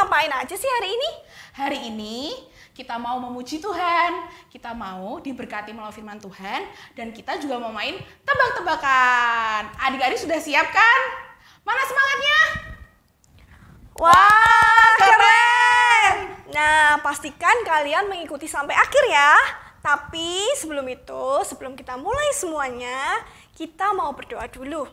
ngapain aja sih hari ini? Hari ini kita mau memuji Tuhan, kita mau diberkati melalui firman Tuhan, dan kita juga mau main tebak-tebakan. Adik-adik sudah siap kan? Mana semangatnya? Wah, keren! Nah, pastikan kalian mengikuti sampai akhir ya. Tapi sebelum itu, sebelum kita mulai semuanya, kita mau berdoa dulu.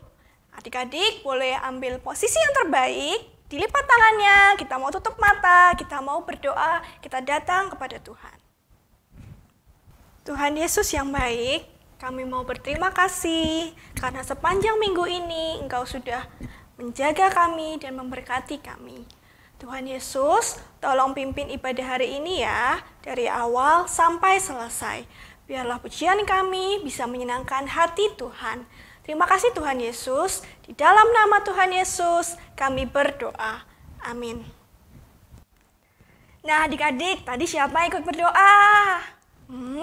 Adik-adik boleh ambil posisi yang terbaik, dilipat tangannya, kita mau tutup mata, kita mau berdoa, kita datang kepada Tuhan. Tuhan Yesus yang baik, kami mau berterima kasih karena sepanjang minggu ini Engkau sudah menjaga kami dan memberkati kami. Tuhan Yesus, tolong pimpin ibadah hari ini ya, dari awal sampai selesai. Biarlah pujian kami bisa menyenangkan hati Tuhan. Terima kasih Tuhan Yesus, di dalam nama Tuhan Yesus kami berdoa. Amin. Nah adik-adik, tadi siapa ikut berdoa?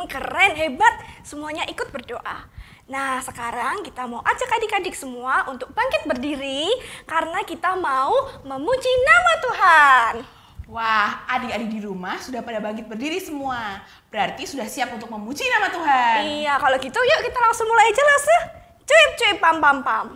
Keren, hebat, semuanya ikut berdoa. Nah sekarang kita mau ajak adik-adik semua untuk bangkit berdiri karena kita mau memuji nama Tuhan. Wah, adik-adik di rumah sudah pada bangkit berdiri semua. Berarti sudah siap untuk memuji nama Tuhan. Iya, kalau gitu yuk kita langsung mulai aja lah, Cuip cuip pam pam pam.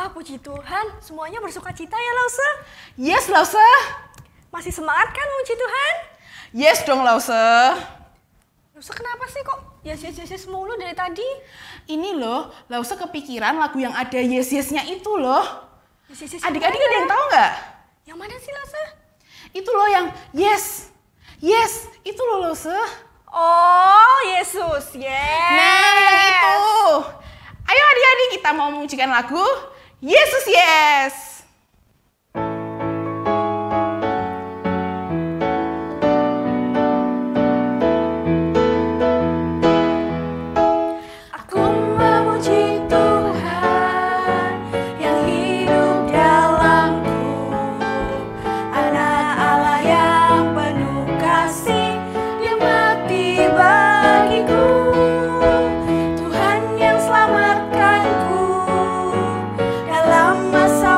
Puji Tuhan, semuanya bersuka cita ya Lause? Yes, Lause. Masih semangat kan memuji Tuhan? Yes dong, Lause. Lause kenapa sih kok yes mulu dari tadi? Ini loh, Lause kepikiran lagu yang ada yes-yes-nya itu loh. Yes, adik-adik ada yang tahu nggak? Yang mana sih Lause? Itu loh yang yes, itu loh Lause. Oh, Yesus, yes. Nah, yang itu. Ayo adik-adik kita mau memujikan lagu Yesus Yes. Aku memuji Tuhan yang hidup dalamku, Anak Allah yang penuh kasih, Dia mati bagiku, Tuhan yang selamatkanku dalam masa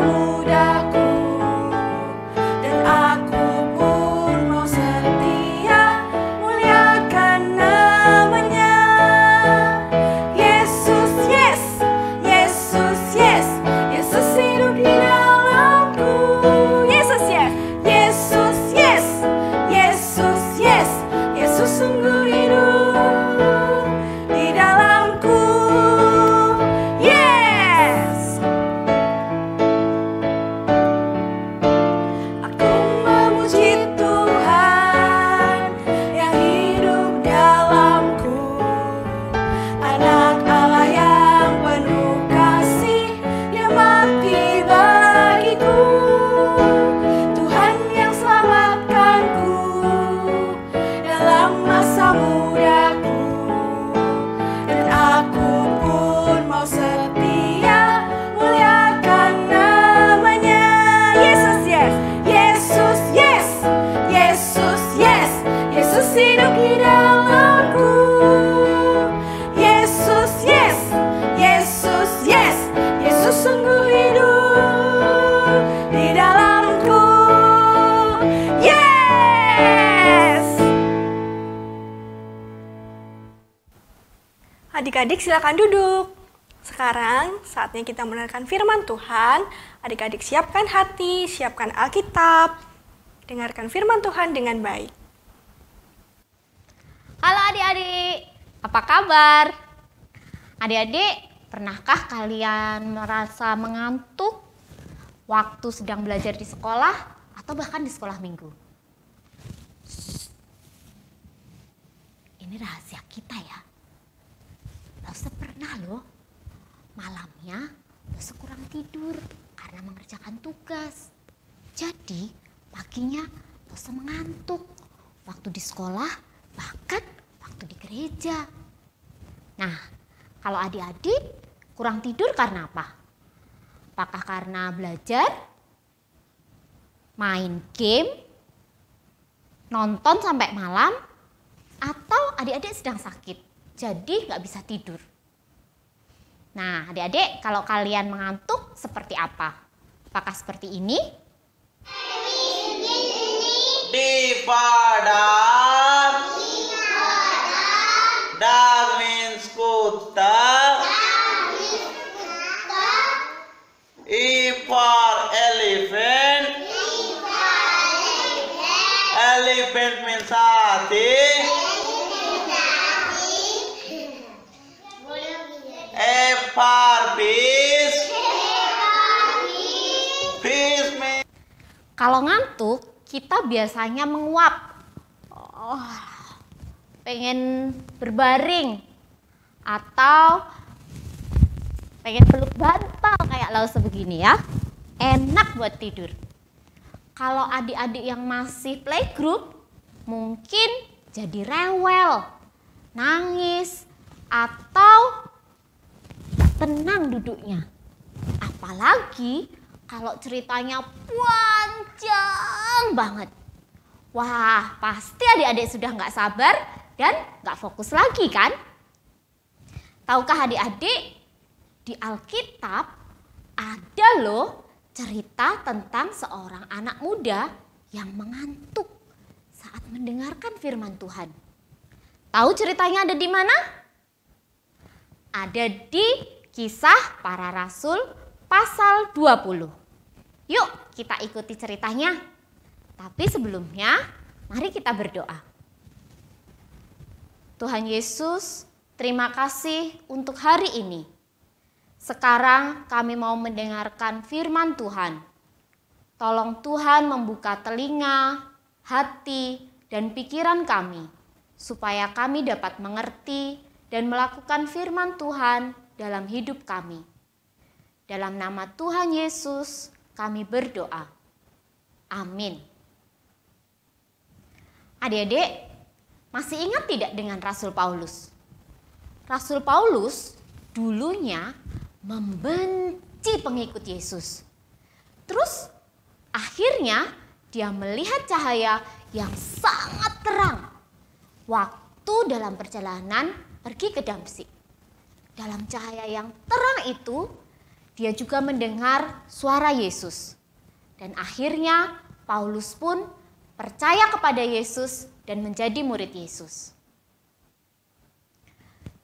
Adik-adik silakan duduk. Sekarang saatnya kita mendengarkan firman Tuhan. Adik-adik siapkan hati, siapkan Alkitab. Dengarkan firman Tuhan dengan baik. Halo adik-adik, apa kabar? Adik-adik, pernahkah kalian merasa mengantuk waktu sedang belajar di sekolah atau bahkan di sekolah minggu? Ini rahasia kita ya. Lause pernah loh, malamnya Lause kurang tidur karena mengerjakan tugas. Jadi paginya Lause mengantuk waktu di sekolah bahkan waktu di gereja. Nah, kalau adik-adik kurang tidur karena apa? Apakah karena belajar, main game, nonton sampai malam, atau adik-adik sedang sakit, jadi nggak bisa tidur? Nah, adik-adik kalau kalian mengantuk seperti apa? Apakah seperti ini? Di padang. Dog means kutta. E for elephant. Elephant means hathi. F for fish. Fish means. Kalau ngantuk, kita biasanya menguap. Pengen berbaring atau pengen peluk bantal kayak Lause begini ya. Enak buat tidur. Kalau adik-adik yang masih playgroup mungkin jadi rewel, nangis, atau tenang duduknya. Apalagi kalau ceritanya panjang banget. Wah, pasti adik-adik sudah nggak sabar dan nggak fokus lagi kan? Tahukah adik-adik, di Alkitab ada loh cerita tentang seorang anak muda yang mengantuk saat mendengarkan firman Tuhan. Tahu ceritanya ada di mana? Ada di Kisah Para Rasul pasal 20. Yuk kita ikuti ceritanya. Tapi sebelumnya, mari kita berdoa. Tuhan Yesus, terima kasih untuk hari ini. Sekarang kami mau mendengarkan firman Tuhan. Tolong Tuhan membuka telinga, hati, dan pikiran kami, supaya kami dapat mengerti dan melakukan firman Tuhan dalam hidup kami. Dalam nama Tuhan Yesus, kami berdoa. Amin. Adik-adik, masih ingat tidak dengan Rasul Paulus? Rasul Paulus dulunya membenci pengikut Yesus. Terus akhirnya dia melihat cahaya yang sangat terang waktu dalam perjalanan pergi ke Damsyik. Dalam cahaya yang terang itu, dia juga mendengar suara Yesus. Dan akhirnya Paulus pun percaya kepada Yesus dan menjadi murid Yesus.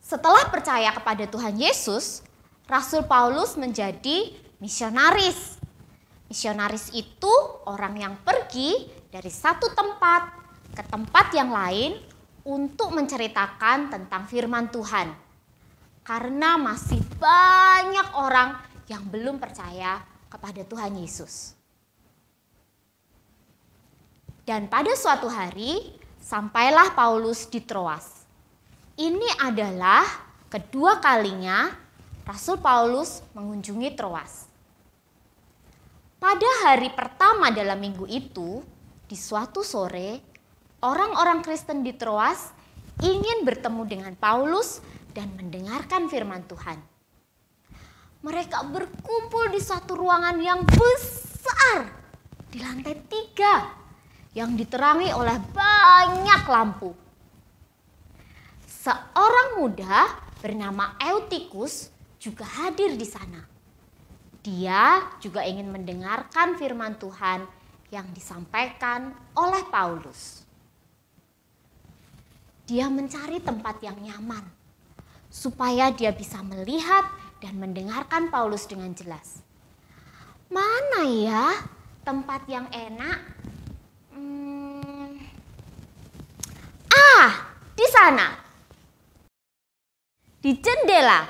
Setelah percaya kepada Tuhan Yesus, Rasul Paulus menjadi misionaris. Misionaris itu orang yang pergi dari satu tempat ke tempat yang lain untuk menceritakan tentang firman Tuhan. Karena masih banyak orang yang belum percaya kepada Tuhan Yesus. Dan pada suatu hari, sampailah Paulus di Troas. Ini adalah kedua kalinya Rasul Paulus mengunjungi Troas. Pada hari pertama dalam minggu itu, di suatu sore, orang-orang Kristen di Troas ingin bertemu dengan Paulus dan mendengarkan firman Tuhan. Mereka berkumpul di suatu ruangan yang besar di lantai 3 yang diterangi oleh banyak lampu. Seorang muda bernama Eutikus juga hadir di sana. Dia juga ingin mendengarkan firman Tuhan yang disampaikan oleh Paulus. Dia mencari tempat yang nyaman supaya dia bisa melihat dan mendengarkan Paulus dengan jelas. Mana ya tempat yang enak? Di sana. Di jendela.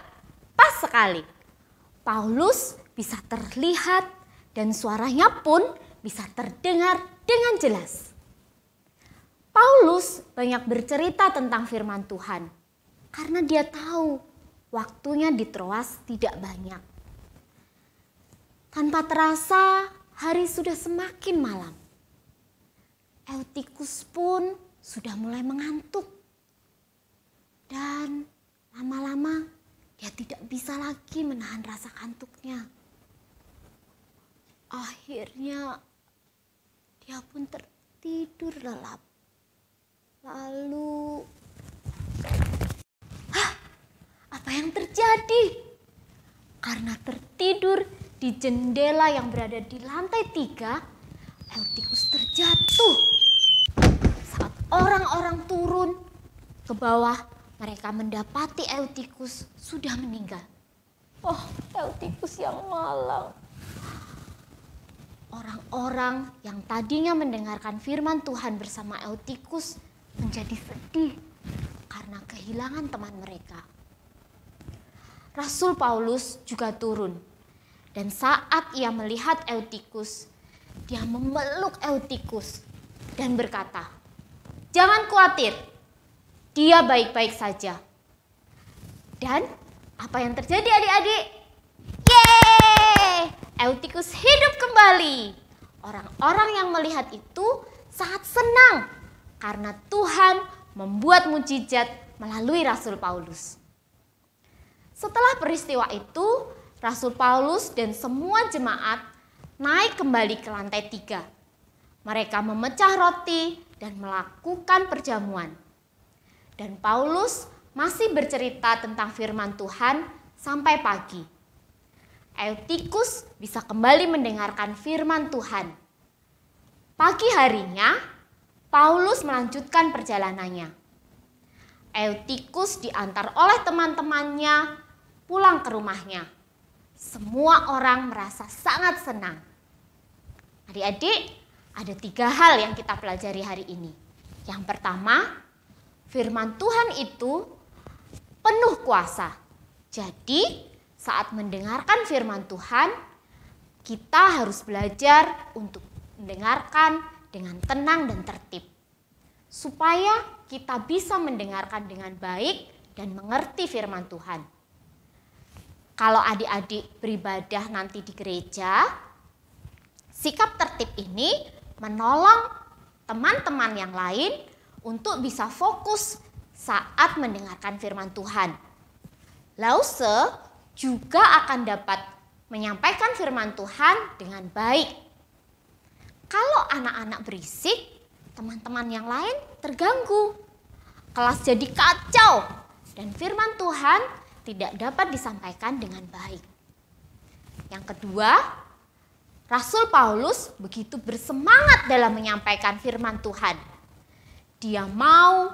Pas sekali. Paulus bisa terlihat dan suaranya pun bisa terdengar dengan jelas. Paulus banyak bercerita tentang firman Tuhan karena dia tahu waktunya di Troas tidak banyak. Tanpa terasa hari sudah semakin malam. Eutikus pun sudah mulai mengantuk. Dan lama-lama dia tidak bisa lagi menahan rasa kantuknya. Akhirnya dia pun tertidur lelap. Lalu, apa yang terjadi? Karena tertidur di jendela yang berada di lantai 3, Eutikus terjatuh. Saat orang-orang turun ke bawah, mereka mendapati Eutikus sudah meninggal. Oh, Eutikus yang malang. Orang-orang yang tadinya mendengarkan firman Tuhan bersama Eutikus menjadi sedih karena kehilangan teman mereka. Rasul Paulus juga turun. Dan saat ia melihat Eutikus, dia memeluk Eutikus dan berkata, "Jangan khawatir, dia baik-baik saja." Dan apa yang terjadi adik-adik? Yeay! Eutikus hidup kembali. Orang-orang yang melihat itu sangat senang karena Tuhan membuat mukjizat melalui Rasul Paulus. Setelah peristiwa itu, Rasul Paulus dan semua jemaat naik kembali ke lantai 3. Mereka memecah roti dan melakukan perjamuan. Dan Paulus masih bercerita tentang firman Tuhan sampai pagi. Eutikus bisa kembali mendengarkan firman Tuhan. Pagi harinya, Paulus melanjutkan perjalanannya. Eutikus diantar oleh teman-temannya pulang ke rumahnya. Semua orang merasa sangat senang. Adik-adik, ada 3 hal yang kita pelajari hari ini. Yang pertama, firman Tuhan itu penuh kuasa. Jadi, saat mendengarkan firman Tuhan, kita harus belajar untuk mendengarkan dengan tenang dan tertib. Supaya kita bisa mendengarkan dengan baik dan mengerti firman Tuhan. Kalau adik-adik beribadah nanti di gereja, sikap tertib ini menolong teman-teman yang lain untuk bisa fokus saat mendengarkan firman Tuhan. Lause juga akan dapat menyampaikan firman Tuhan dengan baik. Kalau anak-anak berisik, teman-teman yang lain terganggu. Kelas jadi kacau dan firman Tuhan tidak dapat disampaikan dengan baik. Yang kedua, Rasul Paulus begitu bersemangat dalam menyampaikan firman Tuhan. Dia mau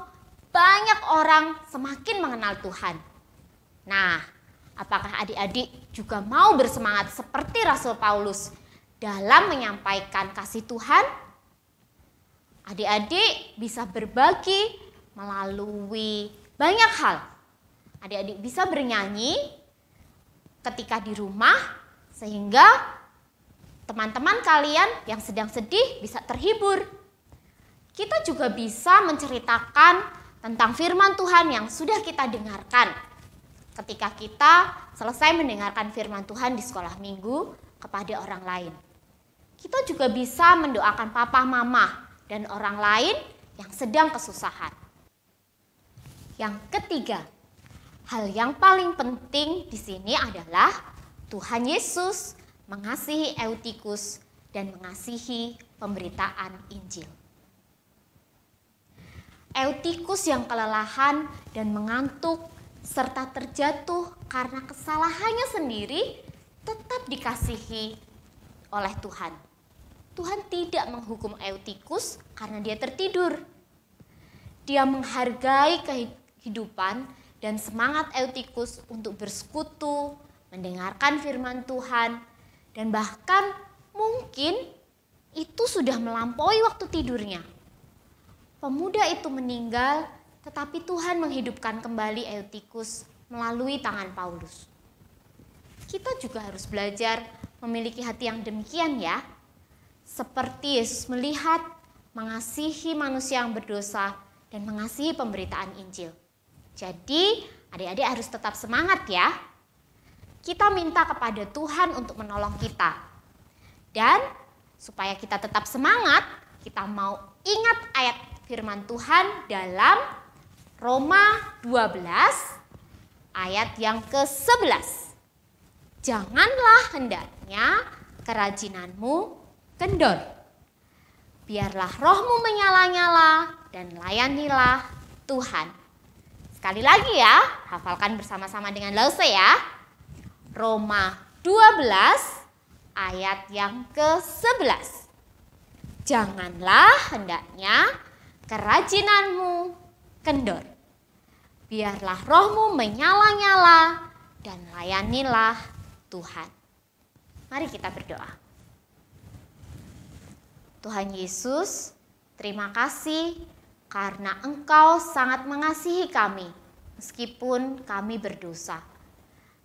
banyak orang semakin mengenal Tuhan. Nah, apakah adik-adik juga mau bersemangat seperti Rasul Paulus dalam menyampaikan kasih Tuhan? Adik-adik bisa berbagi melalui banyak hal. Adik-adik bisa bernyanyi ketika di rumah sehingga teman-teman kalian yang sedang sedih bisa terhibur. Kita juga bisa menceritakan tentang firman Tuhan yang sudah kita dengarkan ketika kita selesai mendengarkan firman Tuhan di sekolah minggu kepada orang lain. Kita juga bisa mendoakan papa, mama, dan orang lain yang sedang kesusahan. Yang ketiga, hal yang paling penting di sini adalah Tuhan Yesus mengasihi Eutikus dan mengasihi pemberitaan Injil. Eutikus yang kelelahan dan mengantuk serta terjatuh karena kesalahannya sendiri tetap dikasihi oleh Tuhan. Tuhan tidak menghukum Eutikus karena dia tertidur. Dia menghargai kehidupan dan semangat Eutikus untuk bersekutu, mendengarkan firman Tuhan, dan bahkan mungkin itu sudah melampaui waktu tidurnya. Pemuda itu meninggal, tetapi Tuhan menghidupkan kembali Eutikus melalui tangan Paulus. Kita juga harus belajar memiliki hati yang demikian ya. Seperti Yesus melihat, mengasihi manusia yang berdosa, dan mengasihi pemberitaan Injil. Jadi adik-adik harus tetap semangat ya. Kita minta kepada Tuhan untuk menolong kita. Dan supaya kita tetap semangat, kita mau ingat ayat firman Tuhan dalam Roma 12 ayat yang ke-11. Janganlah hendaknya kerajinanmu kendor. Biarlah rohmu menyala-nyala dan layanilah Tuhan. Sekali lagi ya, hafalkan bersama-sama dengan Lause ya. Roma 12 ayat yang ke-11. Janganlah hendaknya kerajinanmu kendor. Biarlah rohmu menyala-nyala dan layanilah Tuhan. Mari kita berdoa. Tuhan Yesus, terima kasih karena Engkau sangat mengasihi kami meskipun kami berdosa.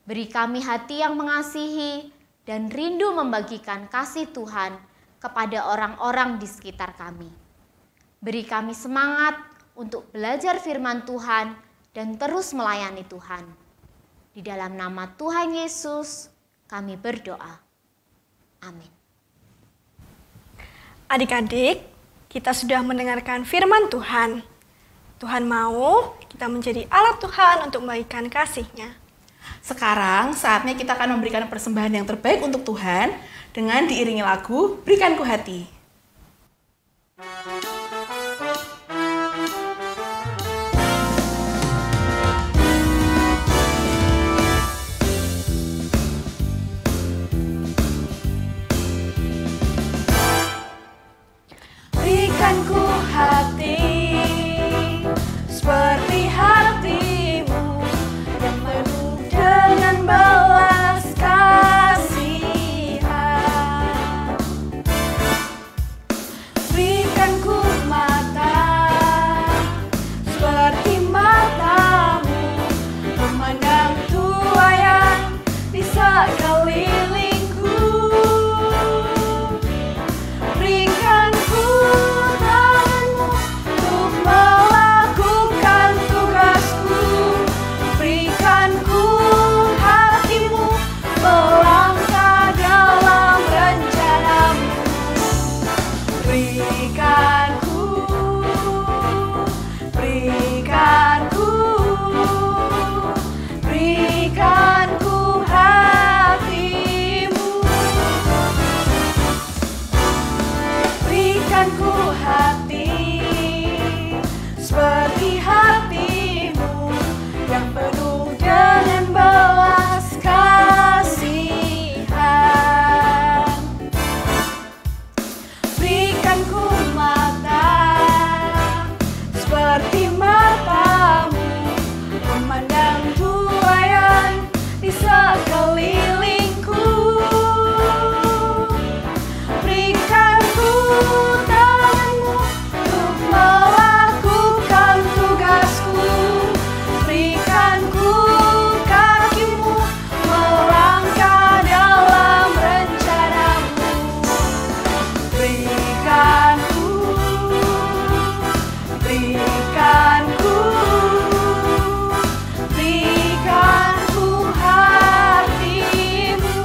Beri kami hati yang mengasihi dan rindu membagikan kasih Tuhan kepada orang-orang di sekitar kami. Beri kami semangat untuk belajar firman Tuhan dan terus melayani Tuhan. Di dalam nama Tuhan Yesus kami berdoa. Amin. Adik-adik, kita sudah mendengarkan firman Tuhan. Tuhan mau kita menjadi alat Tuhan untuk membagikan kasih-Nya. Sekarang saatnya kita akan memberikan persembahan yang terbaik untuk Tuhan dengan diiringi lagu Berikanku Hati. Berikanku hati seperti hatimu yang penuh dengan belas kasihan. Berikanku mata seperti matamu memandang tuaian di sekelilingku. Berikanku tanganmu untuk melakukan tugasku. Berikanku hatimu melangkah dalam rencanamu. Berikanku, berikanku, berikanku hatimu. Berikanku hati seperti hatimu yang penuh dengan belas kasihan. Berikanku mata seperti matamu memandang tuaian di sekelilingku. Berikanku tanganmu untuk melakukan tugasku. Berikanku kakimu melangkah dalam rencanamu. Berikanku, berikanku, berikanku hatimu.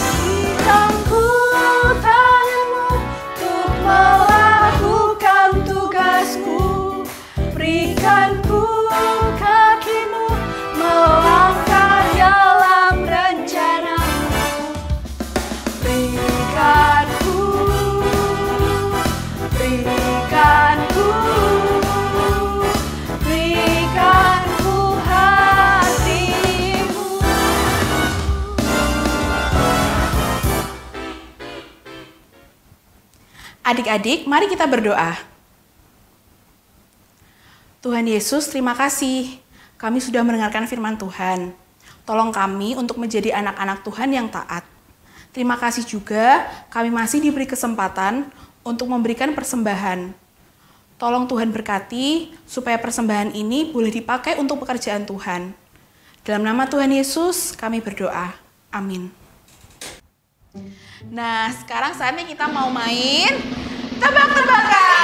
Berikanku tanganmu untuk melakukan tugasku. Berikanku kakimu melangkah dalam rencanamu. Berikanku, berikanku, berikanku hatimu. Adik-adik, mari kita berdoa. Tuhan Yesus, terima kasih. Kami sudah mendengarkan firman Tuhan. Tolong kami untuk menjadi anak-anak Tuhan yang taat. Terima kasih juga kami masih diberi kesempatan untuk memberikan persembahan. Tolong Tuhan berkati supaya persembahan ini boleh dipakai untuk pekerjaan Tuhan. Dalam nama Tuhan Yesus kami berdoa. Amin. Nah, sekarang saatnya kita mau main tebak-tebakan.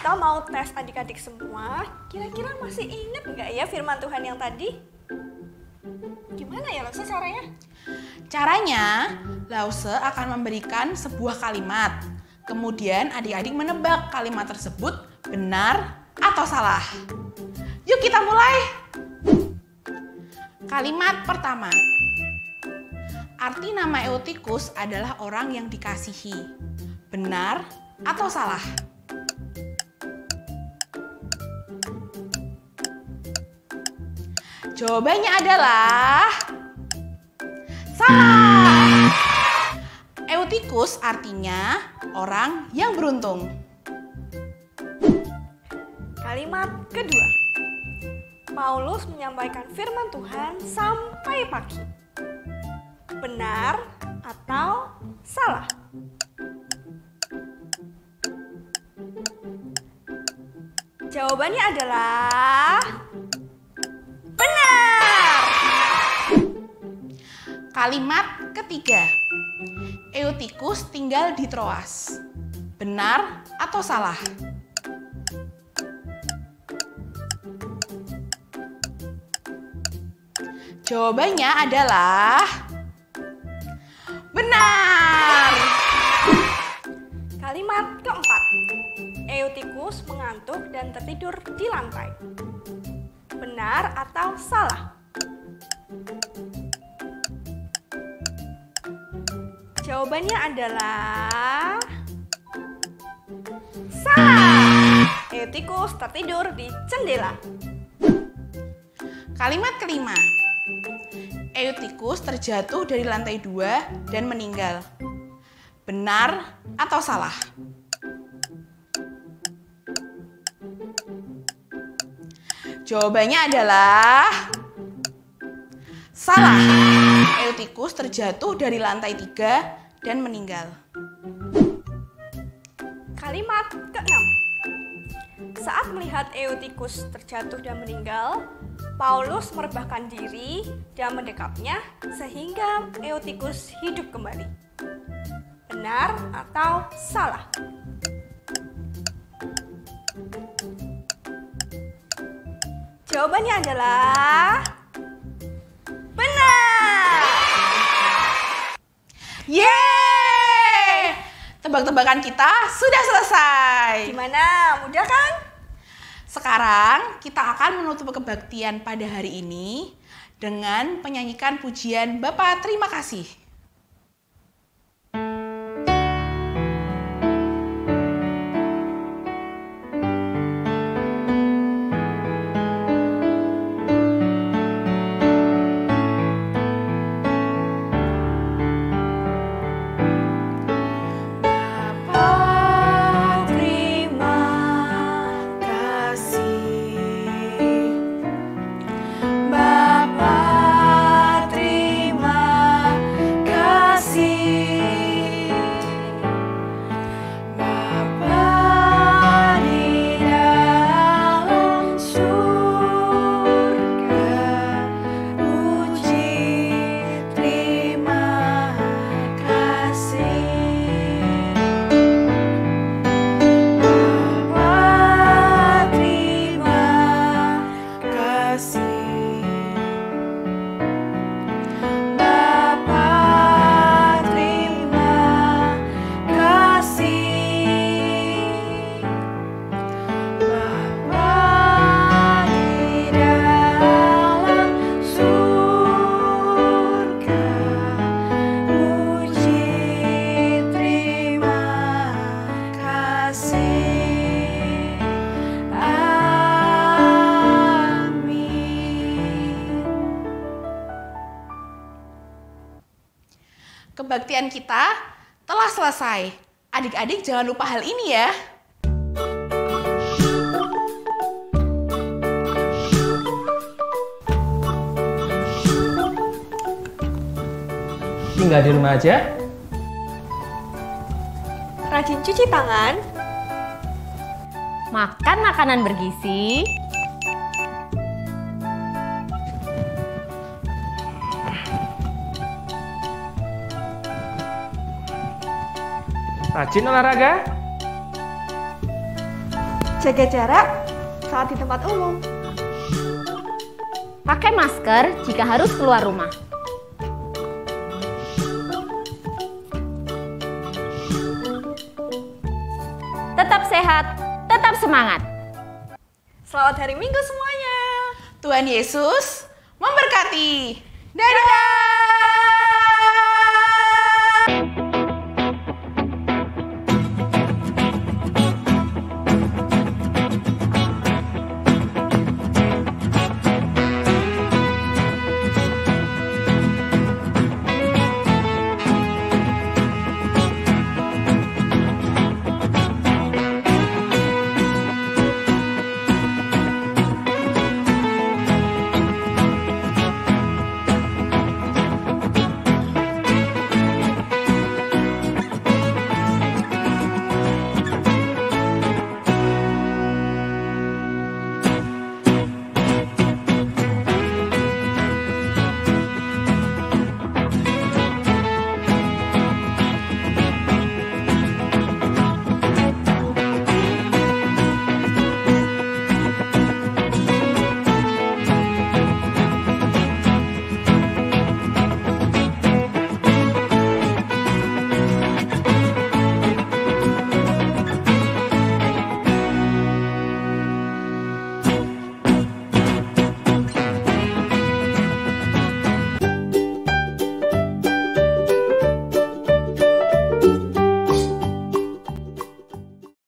Kita mau tes adik-adik semua. Kira-kira masih ingat nggak ya firman Tuhan yang tadi? Gimana ya Lause caranya? Caranya, Lause akan memberikan sebuah kalimat. Kemudian adik-adik menebak kalimat tersebut benar atau salah. Yuk kita mulai. Kalimat pertama. Arti nama Eutikus adalah orang yang dikasihi. Benar atau salah? Jawabannya adalah salah. Eutikus artinya orang yang beruntung. Kalimat kedua. Paulus menyampaikan firman Tuhan sampai pagi. Benar atau salah? Jawabannya adalah benar. Kalimat ketiga. Eutikus tinggal di Troas. Benar atau salah? Jawabannya adalah benar. Kalimat keempat. Eutikus mengantuk dan tertidur di lantai. Benar atau salah? Jawabannya adalah salah. Eutikus tertidur di jendela. Kalimat kelima. Eutikus terjatuh dari lantai 2 dan meninggal. Benar atau salah? Jawabannya adalah salah. Eutikus terjatuh dari lantai 3 dan meninggal. Kalimat ke-6. Saat melihat Eutikus terjatuh dan meninggal, Paulus merebahkan diri dan mendekapnya sehingga Eutikus hidup kembali. Benar atau salah? Jawabannya adalah benar. Yeay! Tebak-tebakan kita sudah selesai. Gimana? Mudah kan? Sekarang kita akan menutup kebaktian pada hari ini dengan menyanyikan pujian Bapa Terima Kasih. Kebaktian kita telah selesai. Adik-adik jangan lupa hal ini ya. tinggal di rumah aja. Rajin cuci tangan. Makan makanan bergizi. Rajin olahraga. Jaga jarak saat di tempat umum. Pakai masker jika harus keluar rumah. Tetap sehat, tetap semangat. Selamat hari Minggu semuanya. Tuhan Yesus memberkati. Dadah!